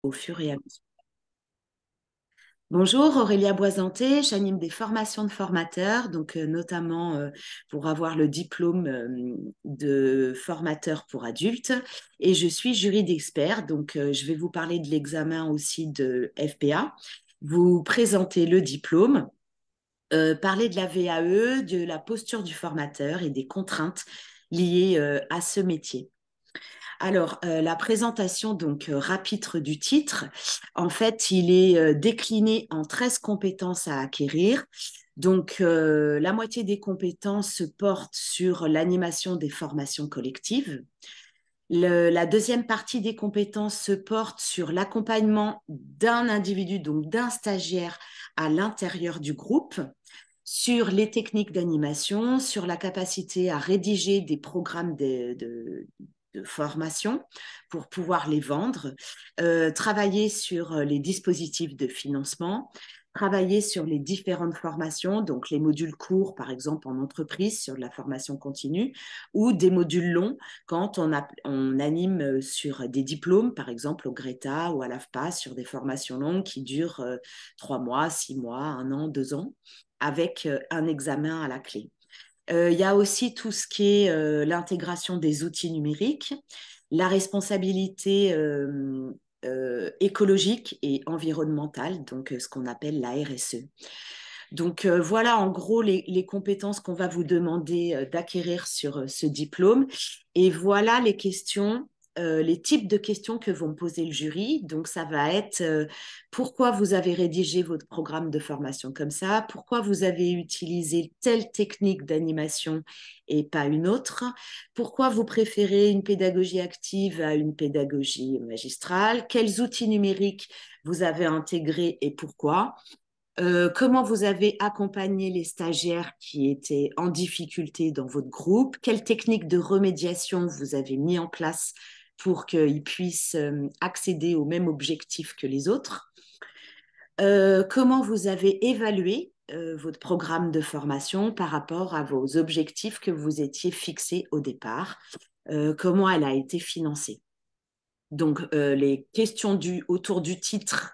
Au fur et à mesure. Bonjour, Aurélia Boisanté, j'anime des formations de formateurs, donc notamment pour avoir le diplôme de formateur pour adultes. Et je suis jury d'expert, donc je vais vous parler de l'examen aussi de FPA, vous présenter le diplôme, parler de la VAE, de la posture du formateur et des contraintes liées à ce métier. Alors, la présentation donc rapide du titre, en fait, il est décliné en 13 compétences à acquérir. Donc, la moitié des compétences se portent sur l'animation des formations collectives. La deuxième partie des compétences se porte sur l'accompagnement d'un individu, donc d'un stagiaire à l'intérieur du groupe, sur les techniques d'animation, sur la capacité à rédiger des programmes de formation pour pouvoir les vendre, travailler sur les dispositifs de financement, travailler sur les différentes formations, donc les modules courts, par exemple en entreprise, sur de la formation continue, ou des modules longs quand on anime sur des diplômes, par exemple au Greta ou à l'AFPA, sur des formations longues qui durent 3 mois, 6 mois, 1 an, 2 ans avec un examen à la clé. Il y a aussi tout ce qui est l'intégration des outils numériques, la responsabilité écologique et environnementale, donc ce qu'on appelle la RSE. Donc voilà en gros les compétences qu'on va vous demander d'acquérir sur ce diplôme. Et voilà les questions, les types de questions que vont me poser le jury. Donc ça va être pourquoi vous avez rédigé votre programme de formation comme ça, pourquoi vous avez utilisé telle technique d'animation et pas une autre, pourquoi vous préférez une pédagogie active à une pédagogie magistrale, quels outils numériques vous avez intégrés et pourquoi. Comment vous avez accompagné les stagiaires qui étaient en difficulté dans votre groupe? Quelles techniques de remédiation vous avez mis en place pour qu'ils puissent accéder au même objectif que les autres? Comment vous avez évalué votre programme de formation par rapport à vos objectifs que vous étiez fixés au départ? Comment elle a été financée? Donc, les questions autour du titre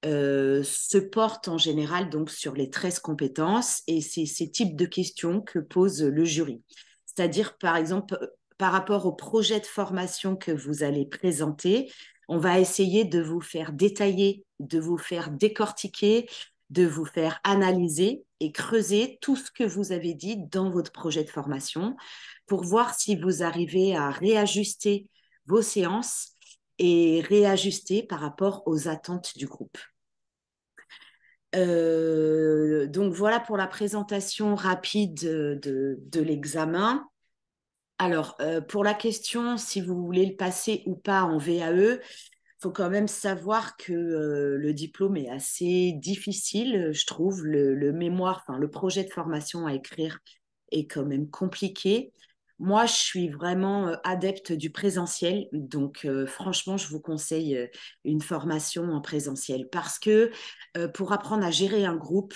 se porte en général donc sur les 13 compétences et c'est ces types de questions que pose le jury. C'est-à-dire, par exemple, par rapport au projet de formation que vous allez présenter, on va essayer de vous faire détailler, de vous faire décortiquer, de vous faire analyser et creuser tout ce que vous avez dit dans votre projet de formation pour voir si vous arrivez à réajuster vos séances et réajuster par rapport aux attentes du groupe. Donc voilà pour la présentation rapide de l'examen. Alors, pour la question si vous voulez le passer ou pas en VAE, il faut quand même savoir que le diplôme est assez difficile, je trouve. Le mémoire, enfin le projet de formation à écrire est quand même compliqué. Moi, je suis vraiment adepte du présentiel, donc franchement, je vous conseille une formation en présentiel parce que pour apprendre à gérer un groupe,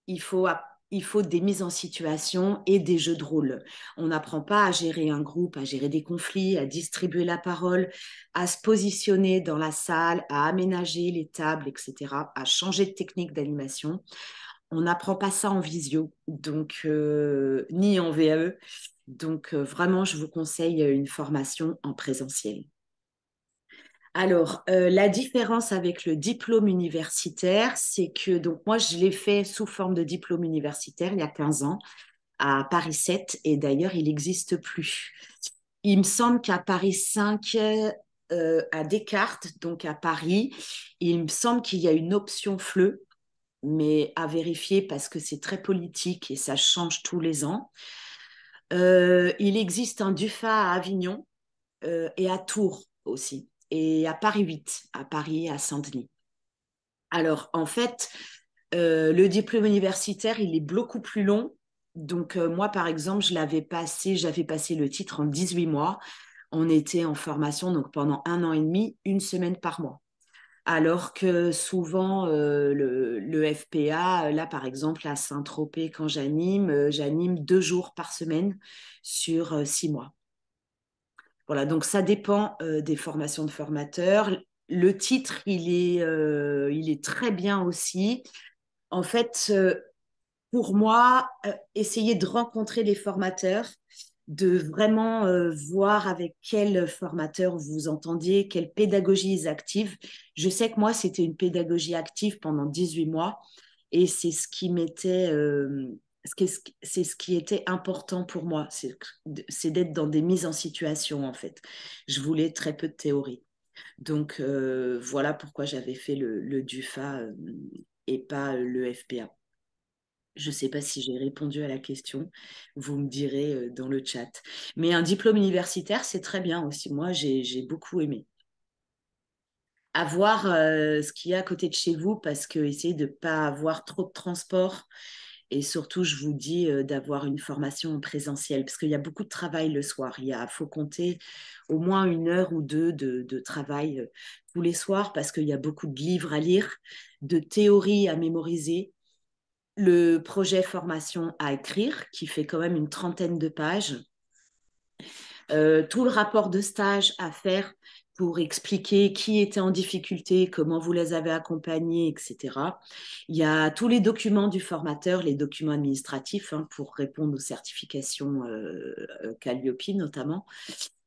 il faut, il faut des mises en situation et des jeux de rôle. On n'apprend pas à gérer un groupe, à gérer des conflits, à distribuer la parole, à se positionner dans la salle, à aménager les tables, etc., à changer de technique d'animation. On n'apprend pas ça en visio, donc ni en VAE. Donc vraiment, je vous conseille une formation en présentiel. Alors, la différence avec le diplôme universitaire, c'est que donc moi, je l'ai fait sous forme de diplôme universitaire il y a 15 ans à Paris 7 et d'ailleurs, il n'existe plus. Il me semble qu'à Paris 5, à Descartes, donc à Paris, il me semble qu'il y a une option FLE, mais à vérifier parce que c'est très politique et ça change tous les ans. Il existe un DUFA à Avignon et à Tours aussi, et à Paris 8, à Paris et à Saint-Denis. Alors, en fait, le diplôme universitaire, il est beaucoup plus long. Donc, moi, par exemple, j'avais passé le titre en 18 mois. On était en formation, donc pendant 1 an et demi, une semaine par mois. Alors que souvent, le FPA, là, par exemple, à Saint-Tropez, quand j'anime 2 jours par semaine sur 6 mois. Voilà, donc ça dépend des formations de formateurs. le titre, il est très bien aussi. En fait, pour moi, essayer de rencontrer les formateurs, de vraiment voir avec quels formateurs vous entendiez, quelle pédagogie ils activent. Je sais que moi, c'était une pédagogie active pendant 18 mois et c'est ce qui m'était, c'est ce qui était important pour moi, c'est d'être dans des mises en situation en fait. Je voulais très peu de théorie. Donc voilà pourquoi j'avais fait le DUFA et pas le FPA. Je ne sais pas si j'ai répondu à la question. Vous me direz dans le chat. Mais un diplôme universitaire, c'est très bien aussi. Moi, j'ai beaucoup aimé. À voir ce qu'il y a à côté de chez vous parce que essayez de ne pas avoir trop de transport. Et surtout, je vous dis d'avoir une formation en présentiel parce qu'il y a beaucoup de travail le soir. Faut compter au moins 1 heure ou 2 de travail tous les soirs parce qu'il y a beaucoup de livres à lire, de théories à mémoriser, le projet formation à écrire, qui fait quand même une trentaine de pages, tout le rapport de stage à faire pour expliquer qui était en difficulté, comment vous les avez accompagnés, etc. Il y a tous les documents du formateur, les documents administratifs hein, pour répondre aux certifications Calliope notamment,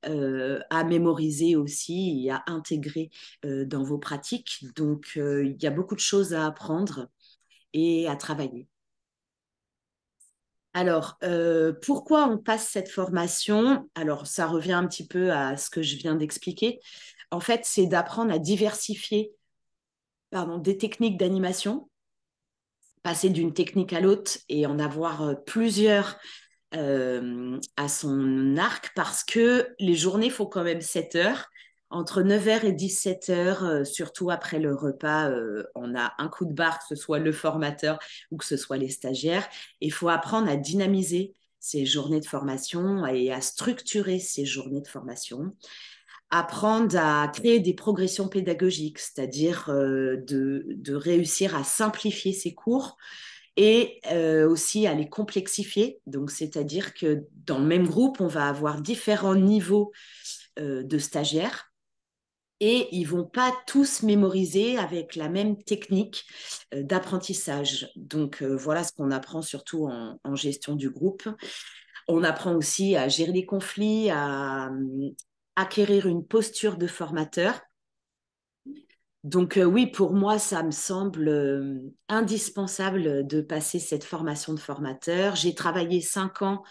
à mémoriser aussi et à intégrer dans vos pratiques. Donc, il y a beaucoup de choses à apprendre et à travailler. Alors, pourquoi on passe cette formation? Alors, ça revient un petit peu à ce que je viens d'expliquer. En fait, c'est d'apprendre à diversifier, pardon, des techniques d'animation, passer d'une technique à l'autre et en avoir plusieurs à son arc parce que les journées font quand même 7 heures. Entre 9 heures et 17 heures, surtout après le repas, on a un coup de barre, que ce soit le formateur ou que ce soit les stagiaires. Il faut apprendre à dynamiser ces journées de formation et à structurer ces journées de formation. Apprendre à créer des progressions pédagogiques, c'est-à-dire de réussir à simplifier ses cours et aussi à les complexifier. Donc, c'est-à-dire que dans le même groupe, on va avoir différents niveaux de stagiaires et ils vont pas tous mémoriser avec la même technique d'apprentissage. Donc, voilà ce qu'on apprend surtout en gestion du groupe. On apprend aussi à gérer les conflits, à acquérir une posture de formateur. Donc oui, pour moi, ça me semble indispensable de passer cette formation de formateur. J'ai travaillé 5 ans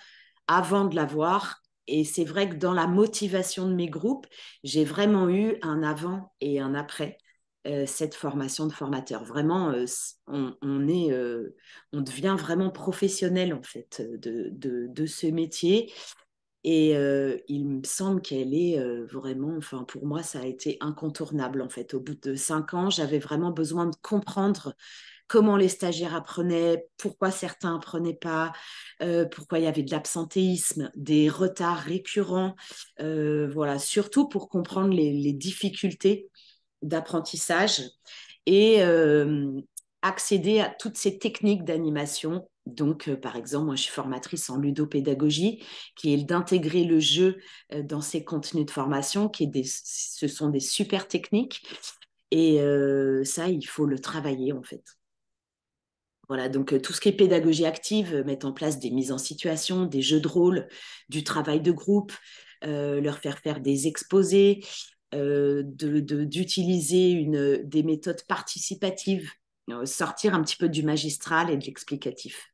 avant de l'avoir et c'est vrai que dans la motivation de mes groupes, j'ai vraiment eu un avant et un après cette formation de formateur. Vraiment, on devient vraiment professionnel en fait de ce métier. Et il me semble qu'elle est vraiment, enfin pour moi, ça a été incontournable en fait. Au bout de 5 ans, j'avais vraiment besoin de comprendre comment les stagiaires apprenaient, pourquoi certains apprenaient pas, pourquoi il y avait de l'absentéisme, des retards récurrents, voilà, surtout pour comprendre les difficultés d'apprentissage et accéder à toutes ces techniques d'animation. Donc, par exemple, moi, je suis formatrice en ludopédagogie, qui est d'intégrer le jeu dans ces contenus de formation, ce sont des super techniques. Et ça, il faut le travailler, en fait. Voilà, donc tout ce qui est pédagogie active, mettre en place des mises en situation, des jeux de rôle, du travail de groupe, leur faire des exposés, d'utiliser des méthodes participatives, sortir un petit peu du magistral et de l'explicatif.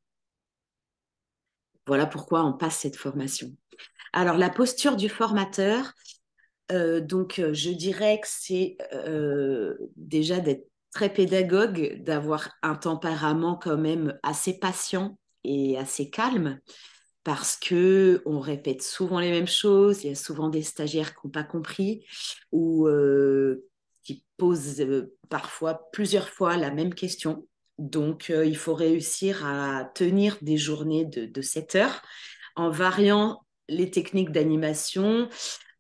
Voilà pourquoi on passe cette formation. Alors, la posture du formateur, je dirais que c'est déjà d'être très pédagogue, d'avoir un tempérament quand même assez patient et assez calme parce que on répète souvent les mêmes choses. Il y a souvent des stagiaires qui n'ont pas compris ou qui posent parfois plusieurs fois la même question. Donc, il faut réussir à tenir des journées de 7 heures en variant les techniques d'animation,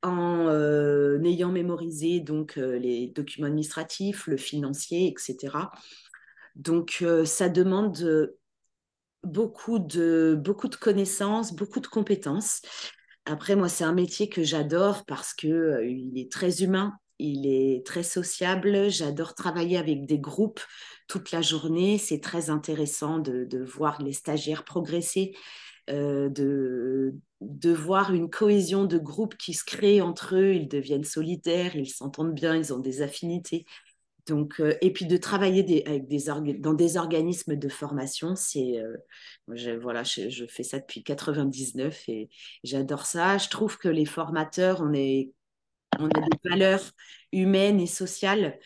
en ayant mémorisé donc les documents administratifs, le financier, etc. Donc, ça demande beaucoup de connaissances, beaucoup de compétences. Après, moi, c'est un métier que j'adore parce que il est très humain il est très sociable. J'adore travailler avec des groupes toute la journée. C'est très intéressant de voir les stagiaires progresser, de voir une cohésion de groupe qui se crée entre eux. Ils deviennent solidaires, ils s'entendent bien, ils ont des affinités. Donc, et puis de travailler dans des organismes de formation, voilà, je fais ça depuis 99 et j'adore ça. Je trouve que les formateurs, on a des valeurs humaines et sociales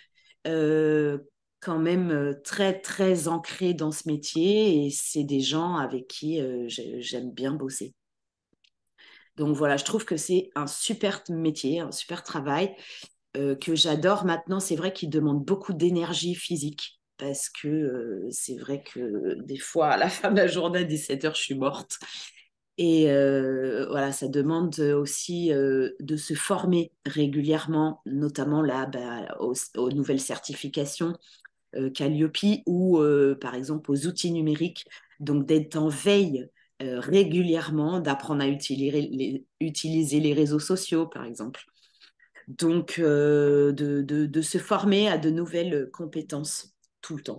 euh, quand même très, très ancrées dans ce métier et c'est des gens avec qui j'aime bien bosser. Donc voilà, je trouve que c'est un super métier, un super travail que j'adore maintenant. C'est vrai qu'il demande beaucoup d'énergie physique parce que c'est vrai que des fois, à la fin de la journée, à 17 heures, je suis morte. Et voilà, ça demande aussi de se former régulièrement, notamment là, bah, aux nouvelles certifications Calliope ou par exemple aux outils numériques. Donc d'être en veille régulièrement, d'apprendre à utiliser les réseaux sociaux, par exemple. Donc de se former à de nouvelles compétences tout le temps.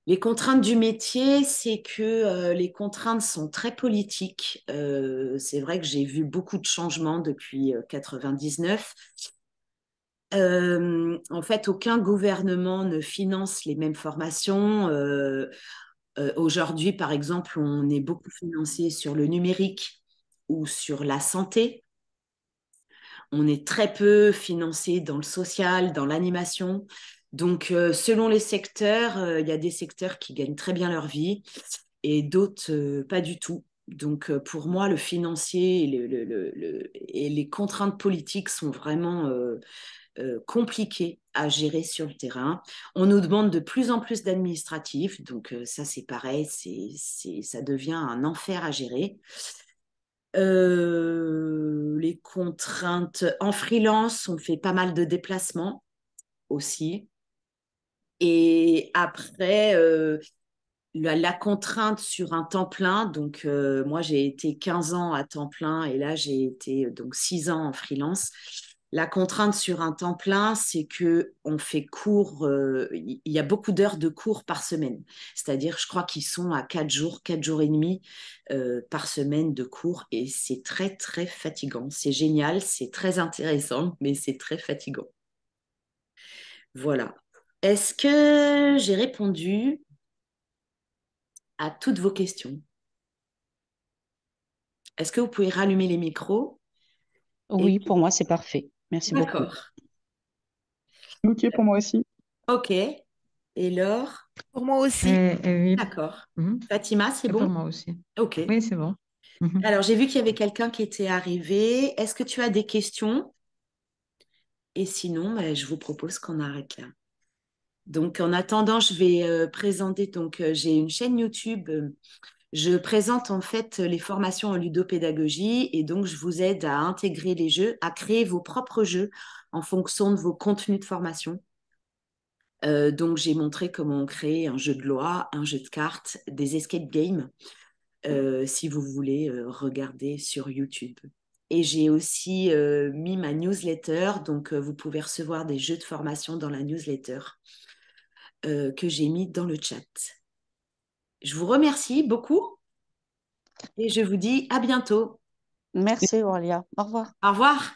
Les contraintes du métier, c'est que les contraintes sont très politiques. C'est vrai que j'ai vu beaucoup de changements depuis 99. En fait, aucun gouvernement ne finance les mêmes formations. Aujourd'hui, par exemple, on est beaucoup financé sur le numérique ou sur la santé. On est très peu financé dans le social, dans l'animation. Donc, selon les secteurs, il y a des secteurs qui gagnent très bien leur vie et d'autres pas du tout. Donc, pour moi, le financier et les contraintes politiques sont vraiment compliquées à gérer sur le terrain. On nous demande de plus en plus d'administratifs, donc ça, c'est pareil, ça devient un enfer à gérer. Les contraintes en freelance, on fait pas mal de déplacements aussi. Et après, la contrainte sur un temps plein, donc moi j'ai été 15 ans à temps plein et là j'ai été donc 6 ans en freelance. La contrainte sur un temps plein, c'est que on fait cours, il y a beaucoup d'heures de cours par semaine. C'est-à-dire, je crois qu'ils sont à 4 jours et demi par semaine de cours et c'est très, très fatigant. C'est génial, c'est très intéressant, mais c'est très fatigant. Voilà. Est-ce que j'ai répondu à toutes vos questions? Est-ce que vous pouvez rallumer les micros? Et Oui, pour puis, moi, c'est parfait. Merci beaucoup. d'accord. Ok pour moi aussi. OK. Et Laure? Pour moi aussi. Oui. D'accord. Mhm. Fatima, c'est Et pour bon? moi aussi. OK. Oui, c'est bon. Mhm. Alors, j'ai vu qu'il y avait quelqu'un qui était arrivé. Est-ce que tu as des questions? Et sinon, ben, je vous propose qu'on arrête là. Donc, en attendant, je vais présenter. Donc, j'ai une chaîne YouTube. Je présente en fait les formations en ludopédagogie et donc je vous aide à intégrer les jeux, à créer vos propres jeux en fonction de vos contenus de formation. Donc, j'ai montré comment créer un jeu de loi, un jeu de cartes, des escape games, si vous voulez regarder sur YouTube. Et j'ai aussi mis ma newsletter, donc vous pouvez recevoir des jeux de formation dans la newsletter que j'ai mis dans le chat. Je vous remercie beaucoup et je vous dis à bientôt. Merci, Aurélia. Au revoir. Au revoir.